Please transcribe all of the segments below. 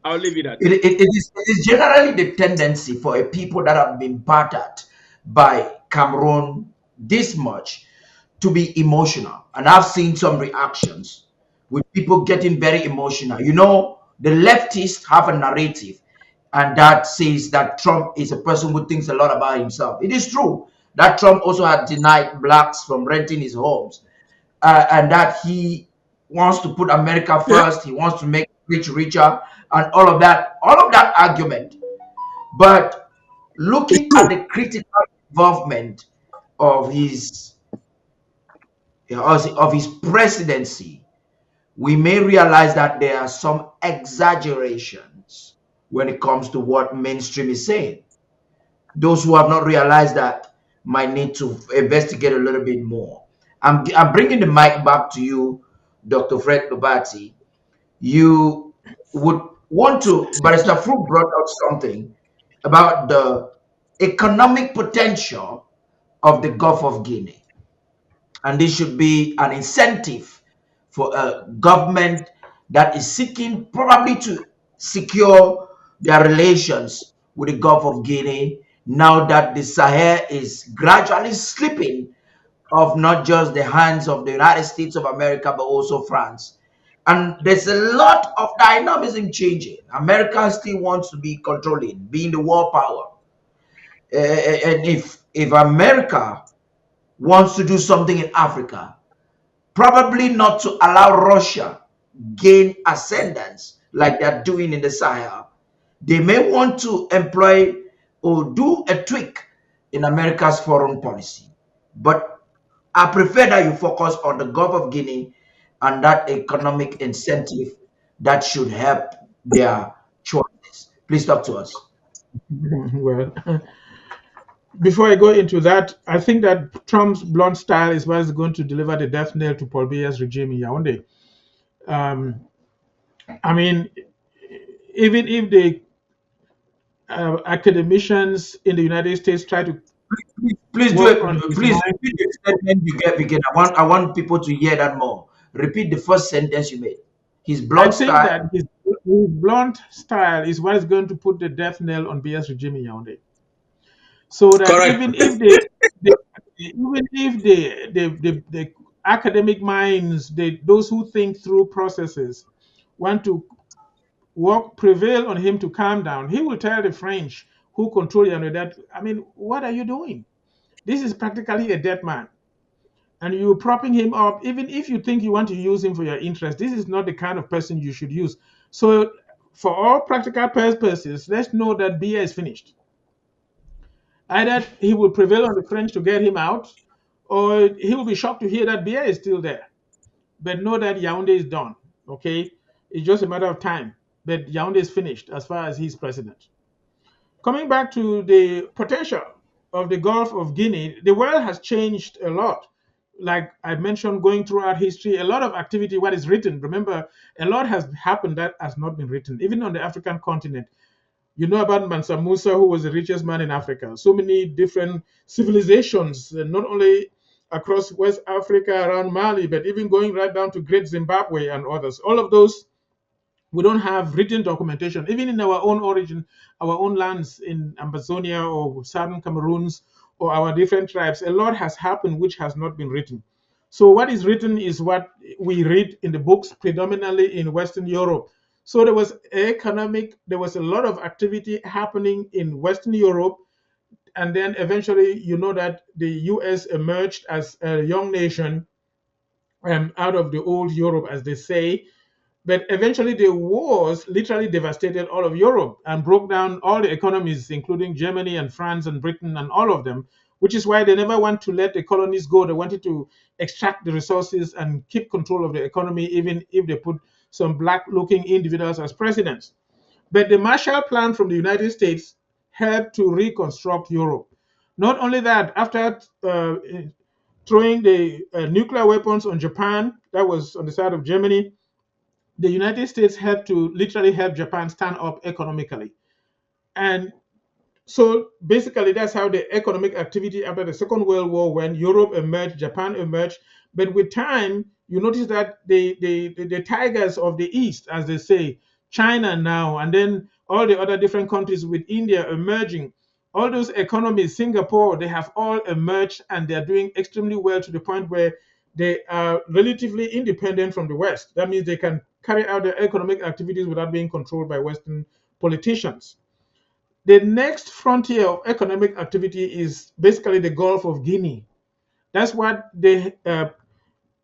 I'll leave it at It is generally the tendency for a people that have been battered by Cameroon this much to be emotional. And I've seen some reactions with people getting very emotional. The leftists have a narrative, and that says that Trump is a person who thinks a lot about himself. It is true that Trump also had denied blacks from renting his homes, and that he wants to put America Yeah. first. He wants to make rich richer, and all of that argument. But It's looking at true. the critical involvement of his presidency, we may realize that there are some exaggerations when it comes to what mainstream is saying. Those who have not realized that might need to investigate a little bit more. I'm bringing the mic back to you, Dr. Fred Lobati. You would want to, Barrister Fruit brought out something about the economic potential of the Gulf of Guinea. And this should be an incentive for a government that is seeking probably to secure their relations with the Gulf of Guinea now that the Sahel is gradually slipping off not just the hands of the United States of America, but also France. And there's a lot of dynamism changing. America still wants to be controlling, being the world power. And if America wants to do something in Africa, probably not to allow Russia gain ascendance like they're doing in the Sahel. They may want to employ or do a tweak in America's foreign policy. But I prefer that you focus on the Gulf of Guinea and that economic incentive that should help their choices. Please talk to us. Well, before I go into that, I think that Trump's blunt style is what is going to deliver the death knell to Paul Biya's regime in Yaoundé. Um, I mean, even if the academicians in the United States try to Please do work it. on his Please mind, repeat the statement you get again. I want people to hear that more. Repeat the first sentence you made. His I'm blunt saying that style. his blunt style is what is going to put the death knell on Biya's regime in Yaoundé. So that correct. even if the academic minds, those who think through processes, want to prevail on him to calm down, he will tell the French who control Yaoundé that, I mean, what are you doing? This is practically a dead man. And you're propping him up, even if you think you want to use him for your interest. This is not the kind of person you should use. So, for all practical purposes, let's know that Biya is finished. Either he will prevail on the French to get him out, or he will be shocked to hear that Biya is still there. But know that Yaoundé is done. Okay, it's just a matter of time. But Yaoundé is finished as far as he's president. Coming back to the potential of the Gulf of Guinea, the world has changed a lot. Like I mentioned, going throughout history, a lot of activity, what is written, remember, a lot has happened that has not been written, even on the African continent. You know about Mansa Musa, who was the richest man in Africa. So many different civilizations, not only across West Africa, around Mali, but even going right down to Great Zimbabwe and others. All of those, we don't have written documentation, even in our own origin, our own lands in Ambazonia or southern Cameroons or our different tribes. A lot has happened which has not been written. So what is written is what we read in the books, predominantly in Western Europe. So there was a lot of activity happening in Western Europe, and then eventually, you know that the U.S. emerged as a young nation out of the old Europe, as they say, but eventually, the wars literally devastated all of Europe and broke down all the economies, including Germany and France and Britain and all of them, which is why they never want to let the colonies go. They wanted to extract the resources and keep control of the economy, even if they put some black looking individuals as presidents. But the Marshall Plan from the United States helped to reconstruct Europe. Not only that, after throwing the nuclear weapons on Japan, that was on the side of Germany, the United States had to literally help Japan stand up economically. And so basically, that's how the economic activity after the Second World War, when Europe emerged, Japan emerged. But with time, you notice that the tigers of the East, as they say, China now, and then all the other different countries with India emerging, all those economies, Singapore, they have all emerged and they are doing extremely well to the point where they are relatively independent from the West. That means they can carry out their economic activities without being controlled by Western politicians. The next frontier of economic activity is basically the Gulf of Guinea. That's what the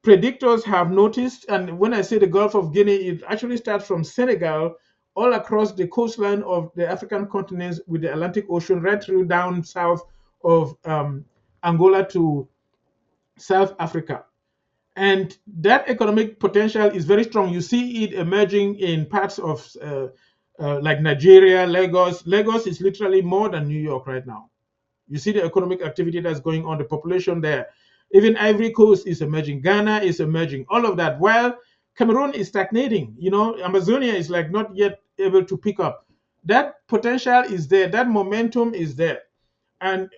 predictors have noticed. And when I say the Gulf of Guinea, it actually starts from Senegal all across the coastline of the African continent with the Atlantic Ocean, right through down south of Angola to South Africa. And that economic potential is very strong. You see it emerging in parts of like Nigeria, Lagos. Lagos is literally more than New York right now. You see the economic activity that's going on, the population there. Even Ivory Coast is emerging, Ghana is emerging, all of that. While Cameroon is stagnating, Amazonia is like not yet able to pick up. That potential is there, that momentum is there. And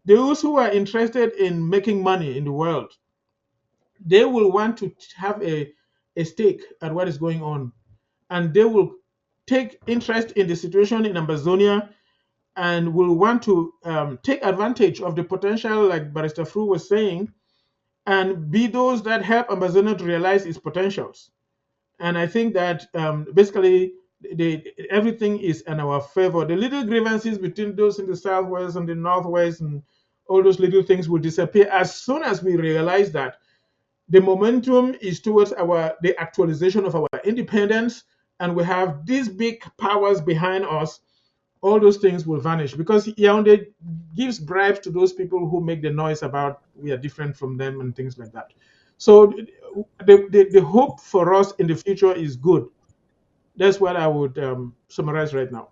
those who are interested in making money in the world, they will want to have a stake at what is going on. And they will take interest in the situation in Ambazonia and will want to take advantage of the potential, like Barrister Fru was saying, and be those that help Ambazonia to realize its potentials. And I think that basically everything is in our favor. The little grievances between those in the southwest and the northwest and all those little things will disappear as soon as we realize that the momentum is towards the actualization of our independence, and we have these big powers behind us. All those things will vanish because Yaoundé gives bribes to those people who make the noise about we are different from them and things like that. So the hope for us in the future is good. That's what I would summarize right now.